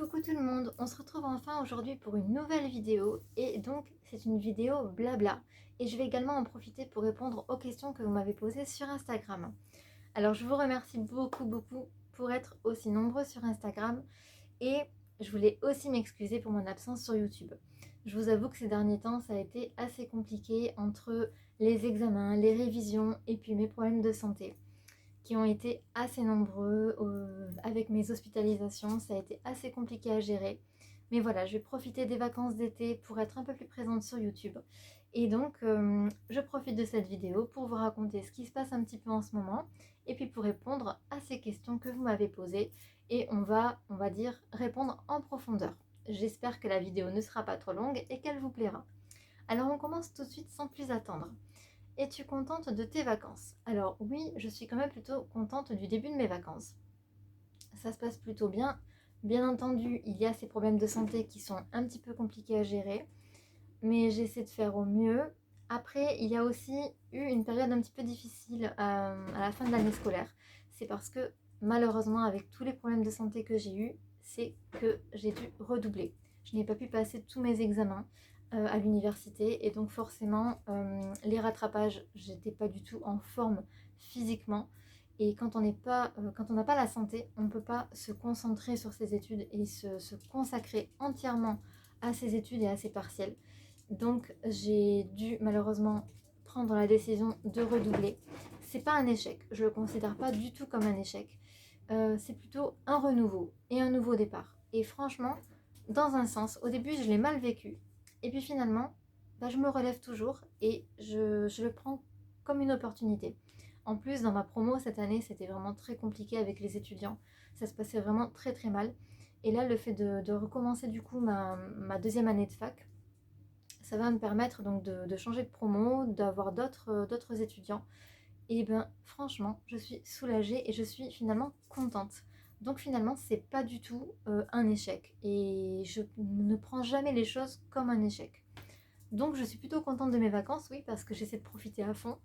Coucou tout le monde, on se retrouve enfin aujourd'hui pour une nouvelle vidéo et donc c'est une vidéo blabla et je vais également en profiter pour répondre aux questions que vous m'avez posées sur Instagram. Alors je vous remercie beaucoup pour être aussi nombreux sur Instagram et je voulais aussi m'excuser pour mon absence sur YouTube. Je vous avoue que ces derniers temps ça a été assez compliqué entre les examens, les révisions et puis mes problèmes de santé qui ont été assez nombreux avec mes hospitalisations. Ça a été assez compliqué à gérer. Mais voilà, je vais profiter des vacances d'été pour être un peu plus présente sur YouTube. Et donc, je profite de cette vidéo pour vous raconter ce qui se passe un petit peu en ce moment et puis pour répondre à ces questions que vous m'avez posées. Et on va dire, répondre en profondeur. J'espère que la vidéo ne sera pas trop longue et qu'elle vous plaira. Alors, on commence tout de suite sans plus attendre. Es-tu contente de tes vacances? Alors oui, je suis quand même plutôt contente du début de mes vacances. Ça se passe plutôt bien. Bien entendu, il y a ces problèmes de santé qui sont un petit peu compliqués à gérer, mais j'essaie de faire au mieux. Après, il y a aussi eu une période un petit peu difficile à la fin de l'année scolaire. C'est parce que malheureusement, avec tous les problèmes de santé que j'ai eus, c'est que j'ai dû redoubler. Je n'ai pas pu passer tous mes examens à l'université et donc forcément, les rattrapages, j'étais pas du tout en forme physiquement. Et quand on n'a pas la santé, on ne peut pas se concentrer sur ses études et se consacrer entièrement à ses études et à ses partiels. Donc j'ai dû malheureusement prendre la décision de redoubler. C'est pas un échec, je le considère pas du tout comme un échec. C'est plutôt un renouveau et un nouveau départ. Et franchement, dans un sens, au début je l'ai mal vécu. Et puis finalement, je me relève toujours et je le prends comme une opportunité. En plus, dans ma promo cette année, c'était vraiment très compliqué avec les étudiants. Ça se passait vraiment très mal. Et là, le fait de recommencer du coup ma deuxième année de fac, ça va me permettre donc de changer de promo, d'avoir d'autres étudiants. Et ben franchement, je suis soulagée et je suis finalement contente. Donc finalement, c'est pas du tout un échec. Et je ne prends jamais les choses comme un échec. Donc je suis plutôt contente de mes vacances, oui, parce que j'essaie de profiter à fond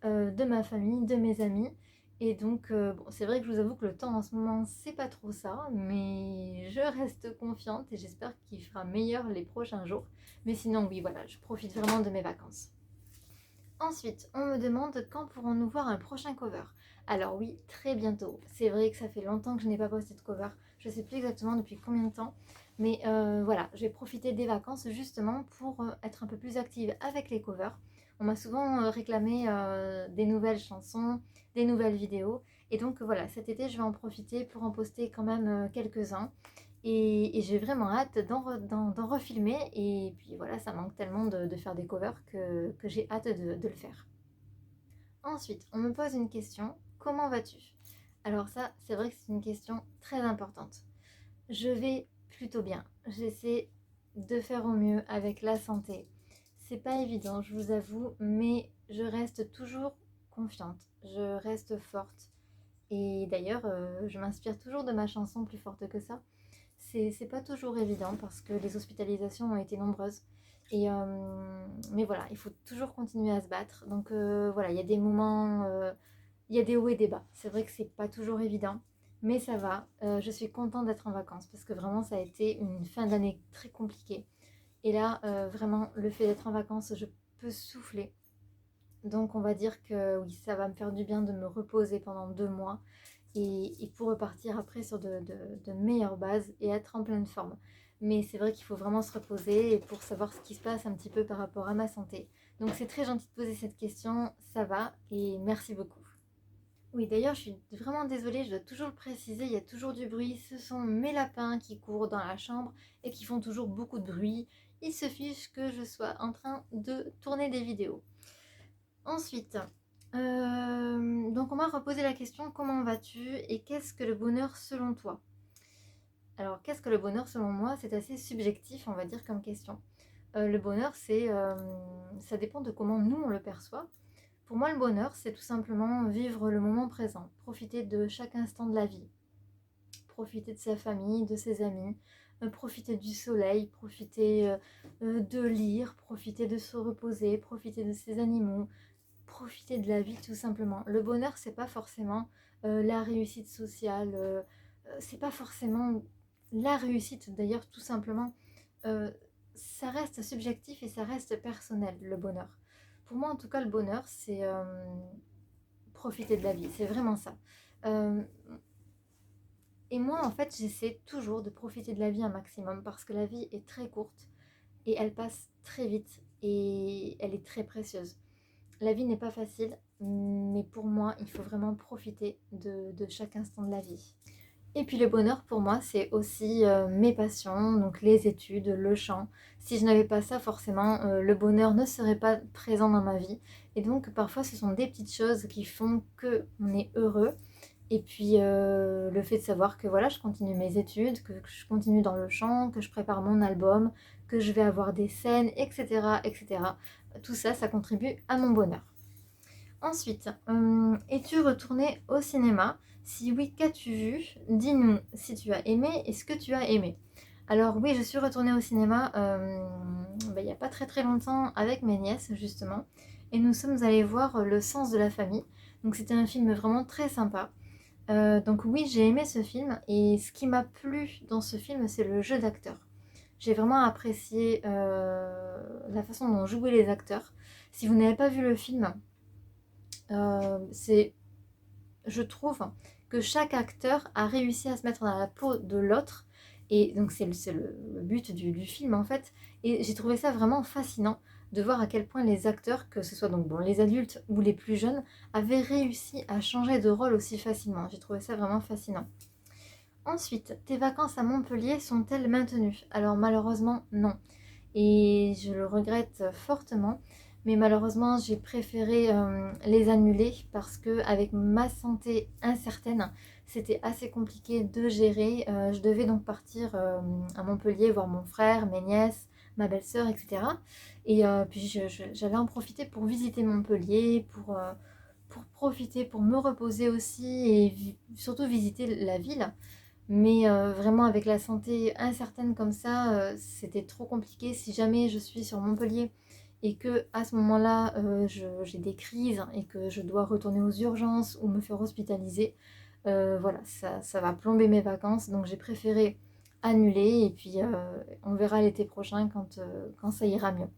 de ma famille, de mes amis. Et donc, bon, c'est vrai que je vous avoue que le temps en ce moment, c'est pas trop ça, mais je reste confiante et j'espère qu'il fera meilleur les prochains jours. Mais sinon, oui, voilà, je profite vraiment de mes vacances. Ensuite, on me demande quand pourrons-nous voir un prochain cover. Alors oui, très bientôt. C'est vrai que ça fait longtemps que je n'ai pas posté de cover. Je ne sais plus exactement depuis combien de temps. Mais voilà, je vais profiter des vacances justement pour être un peu plus active avec les covers. On m'a souvent réclamé des nouvelles chansons, des nouvelles vidéos. Et donc voilà, cet été, je vais en profiter pour en poster quand même quelques-uns. Et j'ai vraiment hâte d'en refilmer. Et puis voilà, ça manque tellement de faire des covers que j'ai hâte de le faire. Ensuite, on me pose une question. Comment vas-tu? Alors ça, c'est vrai que c'est une question très importante. Je vais plutôt bien. J'essaie de faire au mieux avec la santé. C'est pas évident, je vous avoue, mais je reste toujours confiante. Je reste forte. Et d'ailleurs, je m'inspire toujours de ma chanson Plus forte que ça. C'est pas toujours évident parce que les hospitalisations ont été nombreuses. Mais voilà, il faut toujours continuer à se battre. Donc voilà, il y a des moments, il y a des hauts et des bas. C'est vrai que c'est pas toujours évident, mais ça va. Je suis contente d'être en vacances parce que vraiment ça a été une fin d'année très compliquée. Et là, vraiment, le fait d'être en vacances, je peux souffler. Donc on va dire que oui, ça va me faire du bien de me reposer pendant 2 mois et pour repartir après sur de meilleures bases et être en pleine forme. Mais c'est vrai qu'il faut vraiment se reposer pour savoir ce qui se passe un petit peu par rapport à ma santé. Donc c'est très gentil de poser cette question, ça va et merci beaucoup. Oui, d'ailleurs, je suis vraiment désolée, je dois toujours le préciser, il y a toujours du bruit. Ce sont mes lapins qui courent dans la chambre et qui font toujours beaucoup de bruit. Ils se fichent que je sois en train de tourner des vidéos. Ensuite, donc on m'a reposé la question comment vas-tu et qu'est-ce que le bonheur selon toi? Alors, qu'est-ce que le bonheur selon moi? C'est assez subjectif, on va dire, comme question. Le bonheur, ça dépend de comment nous on le perçoit. Pour moi, le bonheur, c'est tout simplement vivre le moment présent, profiter de chaque instant de la vie, profiter de sa famille, de ses amis, profiter du soleil, profiter de lire, profiter de se reposer, profiter de ses animaux, profiter de la vie tout simplement. Le bonheur, c'est pas forcément la réussite sociale, c'est pas forcément la réussite d'ailleurs tout simplement, ça reste subjectif et ça reste personnel, le bonheur. Pour moi en tout cas le bonheur c'est profiter de la vie, c'est vraiment ça. Euh, et moi en fait j'essaie toujours de profiter de la vie un maximum parce que la vie est très courte et elle passe très vite et elle est très précieuse. La vie n'est pas facile, mais pour moi il faut vraiment profiter de chaque instant de la vie. Et puis le bonheur pour moi, c'est aussi mes passions, donc les études, le chant. Si je n'avais pas ça, forcément, le bonheur ne serait pas présent dans ma vie. Et donc parfois, ce sont des petites choses qui font qu'on est heureux. Et puis le fait de savoir que voilà, je continue mes études, que je continue dans le chant, que je prépare mon album, que je vais avoir des scènes, etc., etc. Tout ça, ça contribue à mon bonheur. Ensuite, es-tu retourné au cinéma? Si oui, qu'as-tu vu? Dis-nous si tu as aimé et ce que tu as aimé. Alors oui, je suis retournée au cinéma il n'y a pas très très longtemps avec mes nièces justement. Et nous sommes allés voir Le Sens de la famille. Donc c'était un film vraiment très sympa. Donc oui, j'ai aimé ce film. Et ce qui m'a plu dans ce film, c'est le jeu d'acteurs. J'ai vraiment apprécié la façon dont jouaient les acteurs. Si vous n'avez pas vu le film, c'est, je trouve que chaque acteur a réussi à se mettre dans la peau de l'autre. Et donc c'est le but du film en fait. Et j'ai trouvé ça vraiment fascinant de voir à quel point les acteurs, que ce soit donc bon, les adultes ou les plus jeunes, avaient réussi à changer de rôle aussi facilement. J'ai trouvé ça vraiment fascinant. Ensuite, tes vacances à Montpellier sont-elles maintenues? Alors malheureusement non. Et je le regrette fortement. Mais malheureusement, j'ai préféré les annuler parce que avec ma santé incertaine, c'était assez compliqué de gérer. Je devais donc partir à Montpellier voir mon frère, mes nièces, ma belle-sœur, etc. Et puis j'allais en profiter pour visiter Montpellier, pour profiter, pour me reposer aussi et surtout visiter la ville. Mais vraiment avec la santé incertaine comme ça, c'était trop compliqué. Si jamais je suis sur Montpellier et que à ce moment-là, j'ai des crises et que je dois retourner aux urgences ou me faire hospitaliser, voilà, ça va plomber mes vacances. Donc j'ai préféré annuler et puis on verra l'été prochain quand ça ira mieux.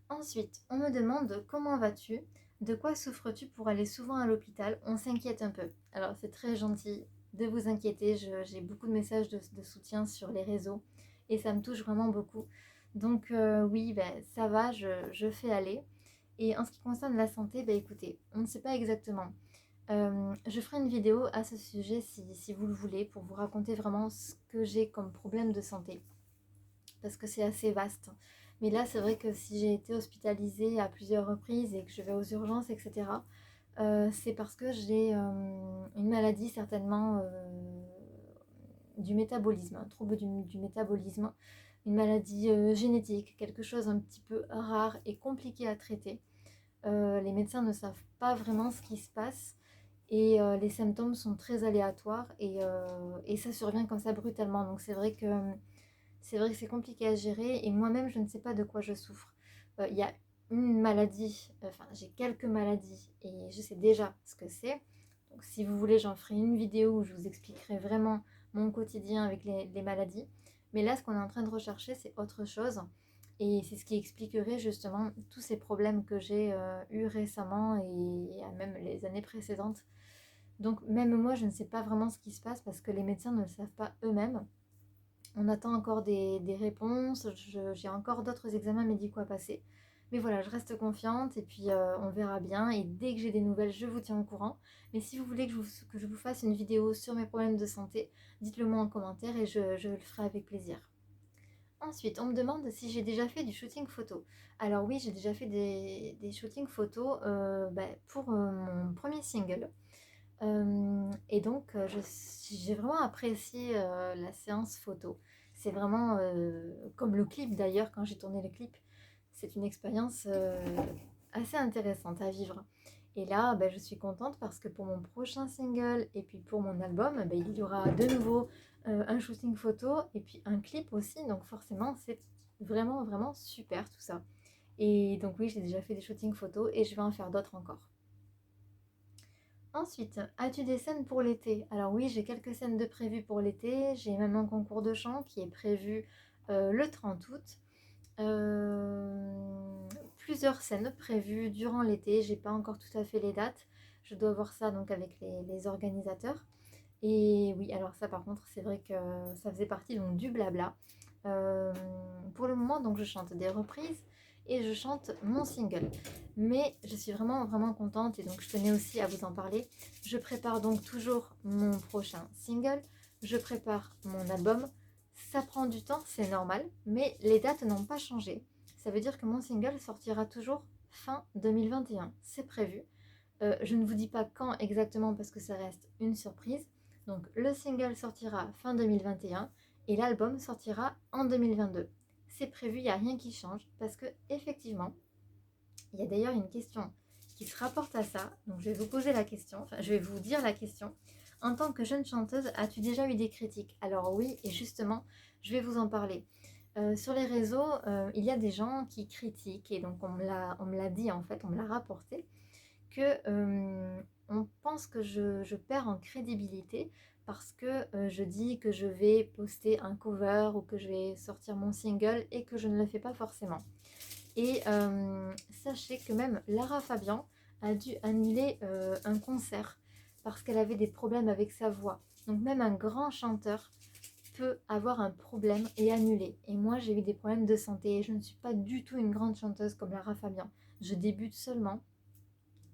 Ensuite, on me demande comment vas-tu? De quoi souffres-tu pour aller souvent à l'hôpital? On s'inquiète un peu. Alors c'est très gentil de vous inquiéter, j'ai beaucoup de messages de soutien sur les réseaux et ça me touche vraiment beaucoup. Donc oui, ben, ça va, je fais aller. Et en ce qui concerne la santé, ben, écoutez, on ne sait pas exactement. Je ferai une vidéo à ce sujet si vous le voulez pour vous raconter vraiment ce que j'ai comme problème de santé parce que c'est assez vaste. Mais là, c'est vrai que si j'ai été hospitalisée à plusieurs reprises et que je vais aux urgences, etc., c'est parce que j'ai une maladie certainement du métabolisme, un trouble du métabolisme, une maladie génétique, quelque chose un petit peu rare et compliqué à traiter. Les médecins ne savent pas vraiment ce qui se passe et les symptômes sont très aléatoires et ça survient comme ça brutalement. Donc c'est vrai que c'est compliqué à gérer et moi-même, je ne sais pas de quoi je souffre. Il y a une maladie, enfin j'ai quelques maladies et je sais déjà ce que c'est. Donc si vous voulez, j'en ferai une vidéo où je vous expliquerai vraiment mon quotidien avec les maladies. Mais là, ce qu'on est en train de rechercher, c'est autre chose. Et c'est ce qui expliquerait justement tous ces problèmes que j'ai eus récemment et même les années précédentes. Donc même moi, je ne sais pas vraiment ce qui se passe parce que les médecins ne le savent pas eux-mêmes. On attend encore des réponses, j'ai encore d'autres examens médicaux à passer. Mais voilà, je reste confiante et puis on verra bien. Et dès que j'ai des nouvelles, je vous tiens au courant. Mais si vous voulez que je vous fasse une vidéo sur mes problèmes de santé, dites-le moi en commentaire et je le ferai avec plaisir. Ensuite, on me demande si j'ai déjà fait du shooting photo. Alors oui, j'ai déjà fait des shootings photos pour mon premier single. Et donc, j'ai vraiment apprécié la séance photo. C'est vraiment comme le clip d'ailleurs, quand j'ai tourné le clip, c'est une expérience assez intéressante à vivre. Et là, je suis contente parce que pour mon prochain single et puis pour mon album, il y aura de nouveau un shooting photo et puis un clip aussi. Donc forcément, c'est vraiment, vraiment super tout ça. Et donc oui, j'ai déjà fait des shootings photos et je vais en faire d'autres encore. Ensuite, as-tu des scènes pour l'été? Alors oui, j'ai quelques scènes de prévues pour l'été. J'ai même un concours de chant qui est prévu le 30 août. Plusieurs scènes prévues durant l'été. J'ai pas encore tout à fait les dates. Je dois voir ça donc avec les organisateurs. Et oui, alors ça par contre, c'est vrai que ça faisait partie donc du blabla. Euh, pour le moment, donc je chante des reprises et je chante mon single. Mais je suis vraiment vraiment contente et donc je tenais aussi à vous en parler. Je prépare donc toujours mon prochain single. Je prépare mon album. Ça prend du temps, c'est normal, mais les dates n'ont pas changé. Ça veut dire que mon single sortira toujours fin 2021. C'est prévu. Je ne vous dis pas quand exactement parce que ça reste une surprise. Donc le single sortira fin 2021 et l'album sortira en 2022. C'est prévu, il n'y a rien qui change parce que effectivement, il y a d'ailleurs une question qui se rapporte à ça. Donc je vais vous poser la question, enfin je vais vous dire la question. En tant que jeune chanteuse, as-tu déjà eu des critiques? Alors oui, et justement, je vais vous en parler. Sur les réseaux, il y a des gens qui critiquent et donc on me l'a dit en fait, on me l'a rapporté que on pense que je perds en crédibilité parce que je dis que je vais poster un cover ou que je vais sortir mon single et que je ne le fais pas forcément. Et sachez que même Lara Fabian a dû annuler un concert parce qu'elle avait des problèmes avec sa voix. Donc même un grand chanteur peut avoir un problème et annuler. Et moi j'ai eu des problèmes de santé et je ne suis pas du tout une grande chanteuse comme Lara Fabian. Je débute seulement.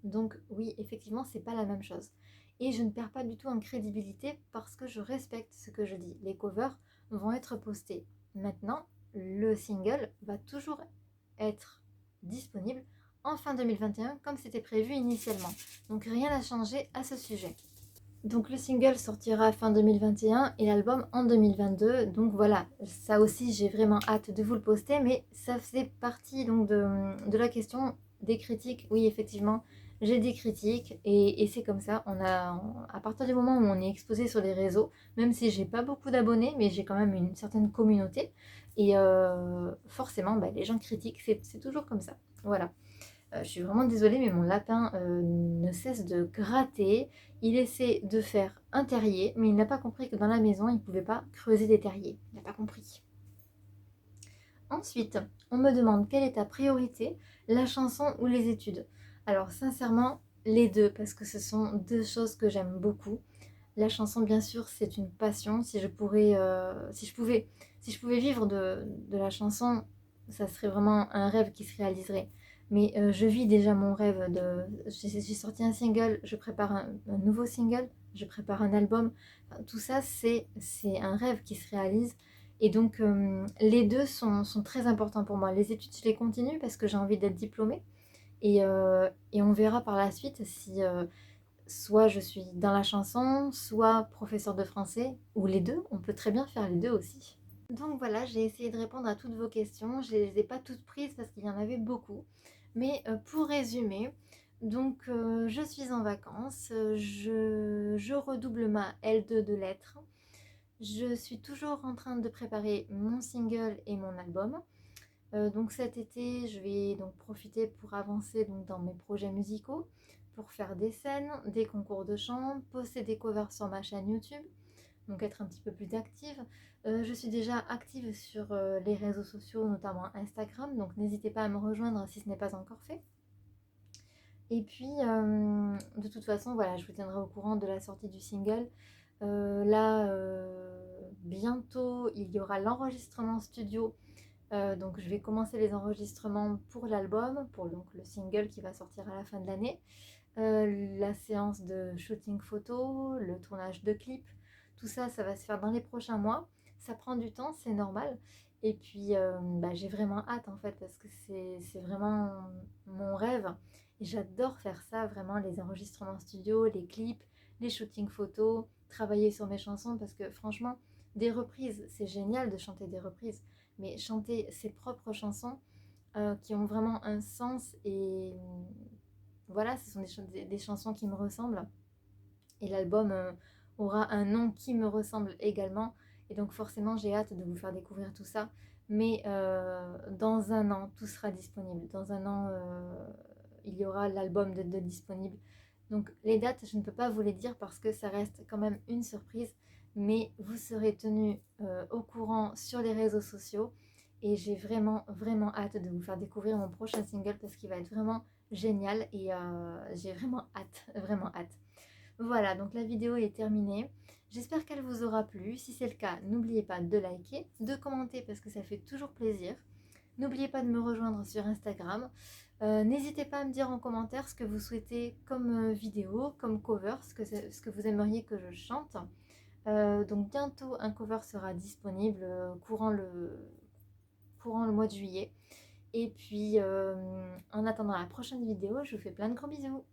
Donc oui, effectivement, c'est pas la même chose. Et je ne perds pas du tout en crédibilité parce que je respecte ce que je dis. Les covers vont être postés. Maintenant, le single va toujours être disponible en fin 2021 comme c'était prévu initialement. Donc rien n'a changé à ce sujet. Donc le single sortira fin 2021 et l'album en 2022. Donc voilà, ça aussi j'ai vraiment hâte de vous le poster, mais ça faisait partie donc de la question des critiques. Oui, effectivement, j'ai des critiques et c'est comme ça. À partir du moment où on est exposé sur les réseaux, même si j'ai pas beaucoup d'abonnés, mais j'ai quand même une certaine communauté et forcément, bah, les gens critiquent, c'est toujours comme ça. Voilà. Je suis vraiment désolée, mais mon lapin ne cesse de gratter. Il essaie de faire un terrier, mais il n'a pas compris que dans la maison, il ne pouvait pas creuser des terriers. Il n'a pas compris. Ensuite, on me demande quelle est ta priorité, la chanson ou les études. Alors sincèrement, les deux, parce que ce sont deux choses que j'aime beaucoup. La chanson, bien sûr, c'est une passion. Si je pouvais vivre de la chanson, ça serait vraiment un rêve qui se réaliserait. Mais je vis déjà mon rêve j'ai sorti un single, je prépare un nouveau single, je prépare un album. Enfin, tout ça, c'est un rêve qui se réalise. Et donc, les deux sont très importants pour moi. Les études, je les continue parce que j'ai envie d'être diplômée. Et on verra par la suite si soit je suis dans la chanson, soit professeur de français, ou les deux. On peut très bien faire les deux aussi. Donc voilà, j'ai essayé de répondre à toutes vos questions. Je ne les ai pas toutes prises parce qu'il y en avait beaucoup. Mais pour résumer, donc je suis en vacances, je redouble ma L2 de lettres. Je suis toujours en train de préparer mon single et mon album. Donc cet été, je vais donc profiter pour avancer donc, dans mes projets musicaux, pour faire des scènes, des concours de chant, poster des covers sur ma chaîne YouTube, donc être un petit peu plus active. Je suis déjà active sur les réseaux sociaux, notamment Instagram, donc n'hésitez pas à me rejoindre si ce n'est pas encore fait. Et puis, de toute façon, voilà, je vous tiendrai au courant de la sortie du single. Là, bientôt, il y aura l'enregistrement studio. Donc je vais commencer les enregistrements pour l'album, pour donc, le single qui va sortir à la fin de l'année. La séance de shooting photo, le tournage de clips, tout ça, ça va se faire dans les prochains mois. Ça prend du temps, c'est normal. Et puis bah, j'ai vraiment hâte en fait parce que c'est vraiment mon rêve. Et j'adore faire ça, vraiment, les enregistrements studio, les clips, les shootings photos, travailler sur mes chansons parce que franchement, des reprises, c'est génial de chanter des reprises, mais chanter ses propres chansons qui ont vraiment un sens et voilà, ce sont des chansons qui me ressemblent. Et l'album aura un nom qui me ressemble également. Et donc forcément, j'ai hâte de vous faire découvrir tout ça. Mais dans un an, tout sera disponible. Dans un an, il y aura l'album de disponible. Donc les dates, je ne peux pas vous les dire parce que ça reste quand même une surprise, mais vous serez tenus au courant sur les réseaux sociaux. Et j'ai vraiment, vraiment hâte de vous faire découvrir mon prochain single parce qu'il va être vraiment génial et j'ai vraiment hâte, vraiment hâte. Voilà, donc la vidéo est terminée. J'espère qu'elle vous aura plu. Si c'est le cas, n'oubliez pas de liker, de commenter parce que ça fait toujours plaisir. N'oubliez pas de me rejoindre sur Instagram. N'hésitez pas à me dire en commentaire ce que vous souhaitez comme vidéo, comme cover, ce que vous aimeriez que je chante. Donc bientôt un cover sera disponible courant le mois de juillet. Et puis en attendant la prochaine vidéo, je vous fais plein de gros bisous.